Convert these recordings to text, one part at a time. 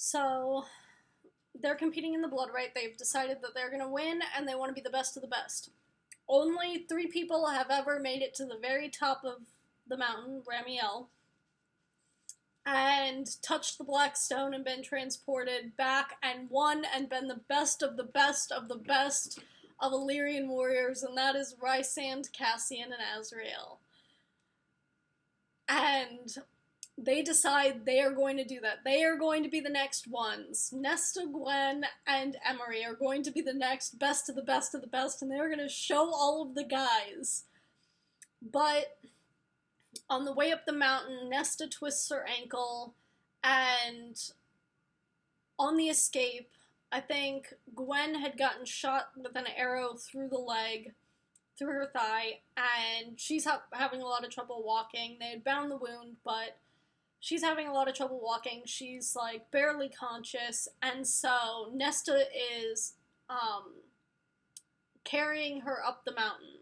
So they're competing in the blood right. They've decided that they're gonna win and they want to be the best of the best. Only 3 people have ever made it to the very top of the mountain, Ramiel, and touched the black stone and been transported back and won and been the best of the best of the best of Illyrian warriors, and that is Rysand, Cassian, and Azrael. And they decide they are going to do that. They are going to be the next ones. Nesta, Gwen, and Emery are going to be the next best of the best of the best, and they're going to show all of the guys. But on the way up the mountain, Nesta twists her ankle, and on the escape, I think Gwen had gotten shot with an arrow through the leg, through her thigh, and she's having a lot of trouble walking. They had bound the wound, but she's having a lot of trouble walking. She's, like, barely conscious, and so Nesta is, carrying her up the mountain.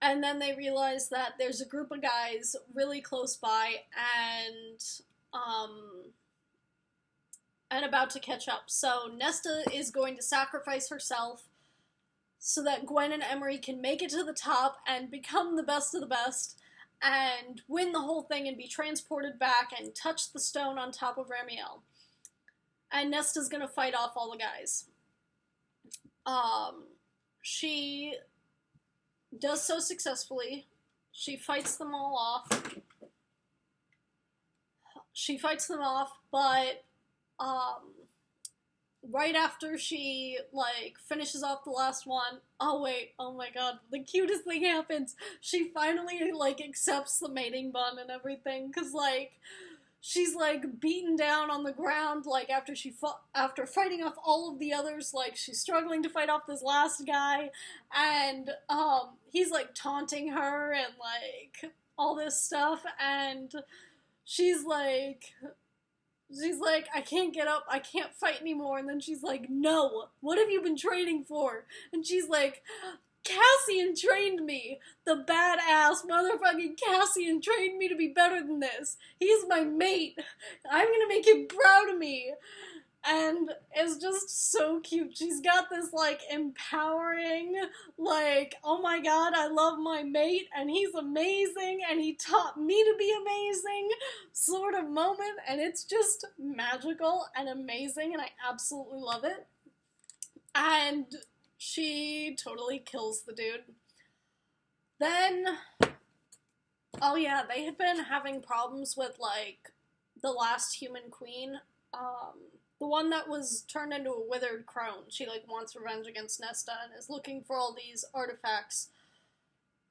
And then they realize that there's a group of guys really close by, and about to catch up. So Nesta is going to sacrifice herself so that Gwen and Emery can make it to the top and become the best of the best, and win the whole thing and be transported back and touch the stone on top of Ramiel. And Nesta's gonna fight off all the guys. She does so successfully. She fights them all off. But, right after she, like, finishes off the last one, oh wait, oh my god, the cutest thing happens. She finally, like, accepts the mating bond and everything, cause, like, she's, like, beaten down on the ground, like, after fighting off all of the others, like, she's struggling to fight off this last guy, and, he's, like, taunting her, and, like, all this stuff, and she's like, I can't get up, I can't fight anymore, and then she's like, no, what have you been training for? And she's like, Cassian trained me! The badass motherfucking Cassian trained me to be better than this! He's my mate! I'm gonna make him proud of me! And it's just so cute. She's got this, like, empowering, like, oh my god, I love my mate, and he's amazing, and he taught me to be amazing, sort of moment, and it's just magical and amazing, and I absolutely love it. And she totally kills the dude. Then, oh yeah, they had been having problems with, like, the last human queen, the one that was turned into a withered crone. She, like, wants revenge against Nesta and is looking for all these artifacts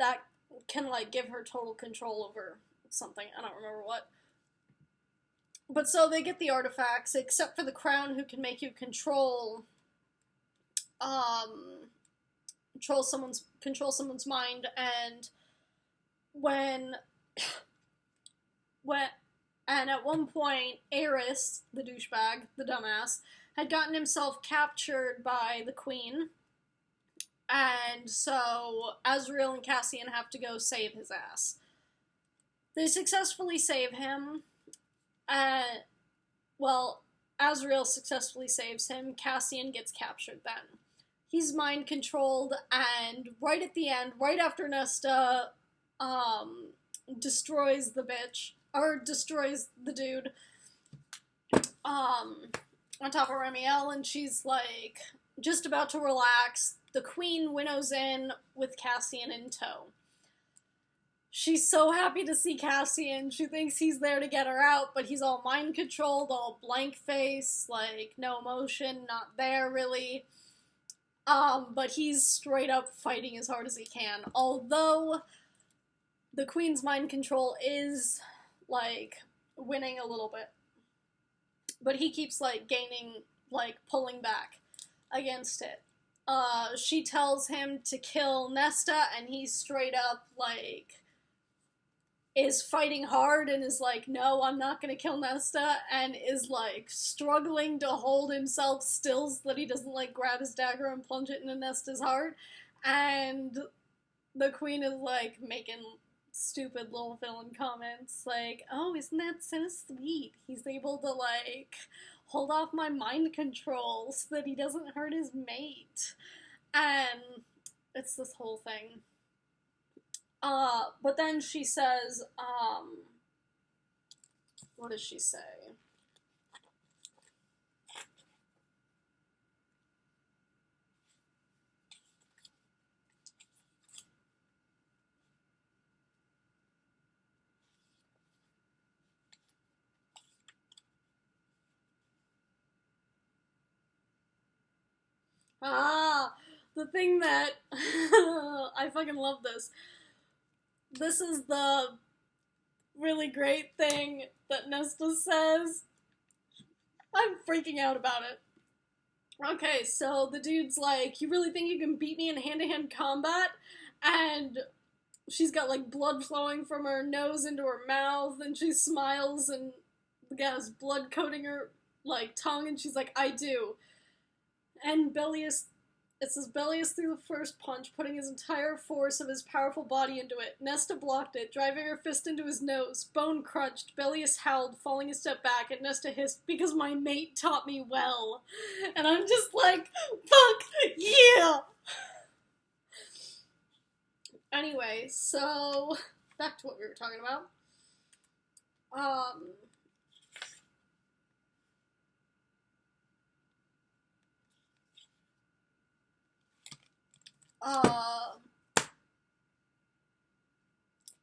that can, like, give her total control over something. I don't remember what. But so they get the artifacts, except for the crown, who can make you control someone's mind, and and at one point, Eris, the douchebag, the dumbass, had gotten himself captured by the queen, and so Azrael and Cassian have to go save his ass. They successfully save him. Azrael successfully saves him. Cassian gets captured then. He's mind-controlled, and right at the end, right after Nesta, destroys the bitch, or destroys the dude, on top of Ramiel, and she's, like, just about to relax, the queen winnows in with Cassian in tow. She's so happy to see Cassian, she thinks he's there to get her out, but he's all mind-controlled, all blank face, like, no emotion, not there, really. But he's straight up fighting as hard as he can, although the queen's mind control is, like, winning a little bit. But he keeps, like, gaining, like, pulling back against it. She tells him to kill Nesta, and he straight up, like, is fighting hard and is like, no, I'm not gonna kill Nesta, and is, like, struggling to hold himself still so that he doesn't, like, grab his dagger and plunge it into Nesta's heart, and the queen is, like, making stupid little villain comments like, oh, isn't that so sweet? He's able to, like, hold off my mind control so that he doesn't hurt his mate. And it's this whole thing. But then she says, what does she say? The thing that I fucking love this. This is the really great thing that Nesta says. I'm freaking out about it. Okay, so the dude's like, you really think you can beat me in hand-to-hand combat? And she's got, like, blood flowing from her nose into her mouth, and she smiles, and the guy has blood coating her, like, tongue, and she's like, I do. And it says Bellius threw the first punch, putting his entire force of his powerful body into it. Nesta blocked it, driving her fist into his nose. Bone crunched. Bellius howled, falling a step back, and Nesta hissed, because my mate taught me well. And I'm just like, fuck yeah! Anyway, so, back to what we were talking about.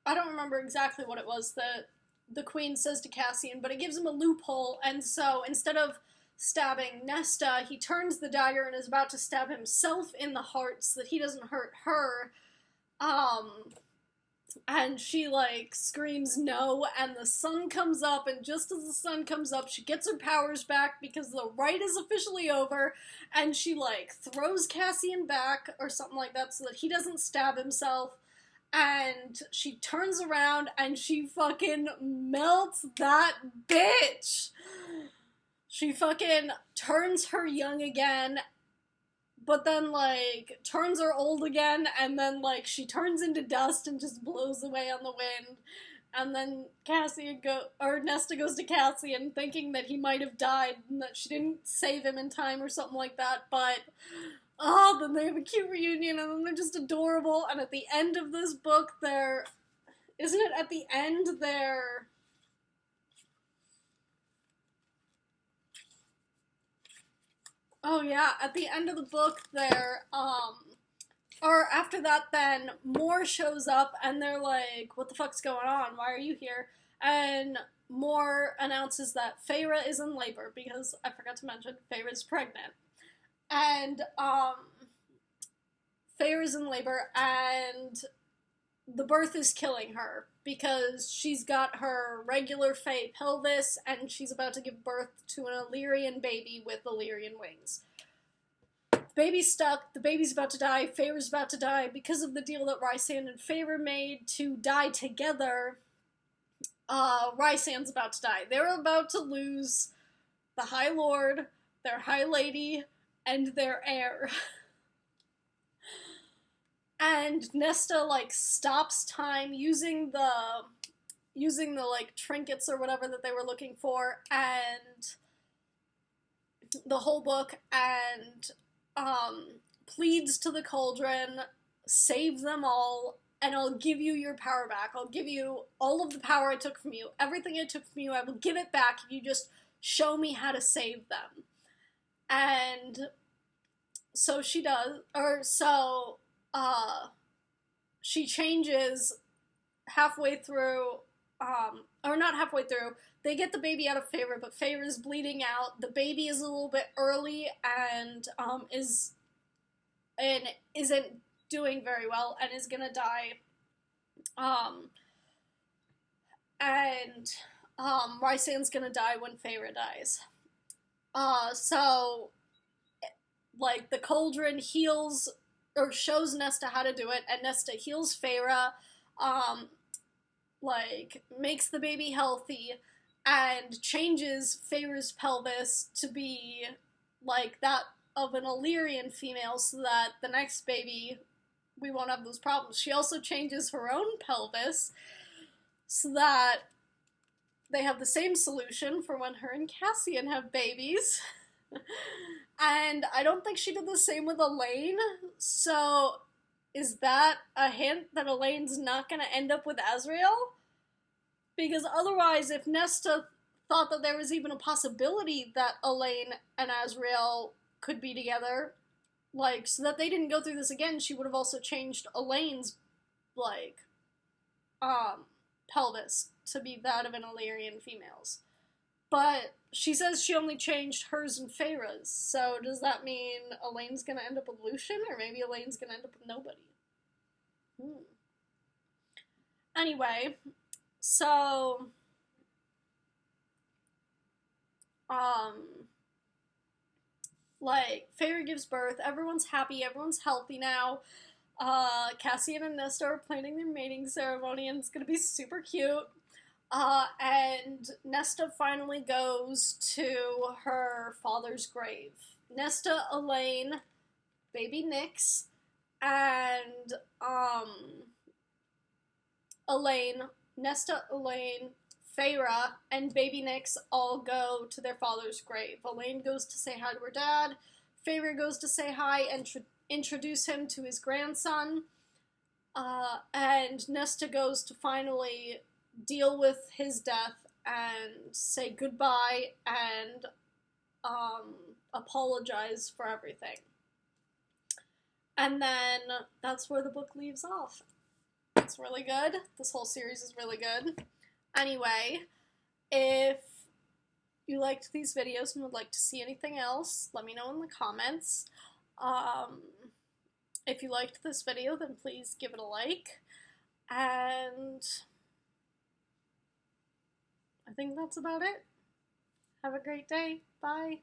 I don't remember exactly what it was that the queen says to Cassian, but it gives him a loophole, and so instead of stabbing Nesta, he turns the dagger and is about to stab himself in the heart so that he doesn't hurt her. And she, like, screams no, and the sun comes up, and just as the sun comes up, she gets her powers back because the rite is officially over, and she, like, throws Cassian back, or something like that, so that he doesn't stab himself, and she turns around, and she fucking melts that bitch! She fucking turns her young again, but then, like, turns her old again, and then, like, she turns into dust and just blows away on the wind. And then Nesta goes to Cassian thinking that he might have died and that she didn't save him in time or something like that, but, then they have a cute reunion, and then they're just adorable, and at the end of this book, isn't it at the end they're... Oh yeah, at the end of the book or after that then, Moore shows up and they're like, what the fuck's going on? Why are you here? And Moore announces that Feyre is in labor, because I forgot to mention, Feyre's pregnant. And, Feyre's in labor, and the birth is killing her, because she's got her regular Fey pelvis, and she's about to give birth to an Illyrian baby with Illyrian wings. Baby's stuck, the baby's about to die, Feyre's about to die, because of the deal that Rhysand and Feyre made to die together, Rhysand's about to die. They're about to lose the High Lord, their High Lady, and their heir. And Nesta, like, stops time using the, like, trinkets or whatever that they were looking for, and the whole book, and, pleads to the Cauldron, save them all, and I'll give you your power back. I'll give you all of the power I took from you. Everything I took from you, I will give it back if you just show me how to save them. And so she does, she changes halfway through, or not halfway through, they get the baby out of Feyre, but Feyre's bleeding out, the baby is a little bit early, and, isn't doing very well, and is gonna die, Rhysand's gonna die when Feyre dies. So, like, the Cauldron heals, or shows Nesta how to do it, and Nesta heals Feyre, like, makes the baby healthy, and changes Feyre's pelvis to be, like, that of an Illyrian female, so that the next baby, we won't have those problems. She also changes her own pelvis, so that they have the same solution for when her and Cassian have babies. And I don't think she did the same with Elaine, so is that a hint that Elaine's not going to end up with Azrael? Because otherwise, if Nesta thought that there was even a possibility that Elaine and Azrael could be together, like, so that they didn't go through this again, she would have also changed Elaine's, like, pelvis to be that of an Illyrian female's. But she says she only changed hers and Feyre's, so does that mean Elaine's gonna end up with Lucian, or maybe Elaine's gonna end up with nobody? Anyway, so, like, Feyre gives birth, everyone's happy, everyone's healthy now. Cassian and Nesta are planning their mating ceremony, and it's gonna be super cute. And Nesta finally goes to her father's grave. Nesta, Elaine, baby Nyx, and, Nesta, Elaine, Feyre, and baby Nyx all go to their father's grave. Elaine goes to say hi to her dad, Feyre goes to say hi and introduce him to his grandson, and Nesta goes to finally deal with his death and say goodbye and apologize for everything. And then that's where the book leaves off. It's really good. This whole series is really good. Anyway, if you liked these videos and would like to see anything else, let me know in the comments. If you liked this video, then please give it a like. And I think that's about it. Have a great day. Bye.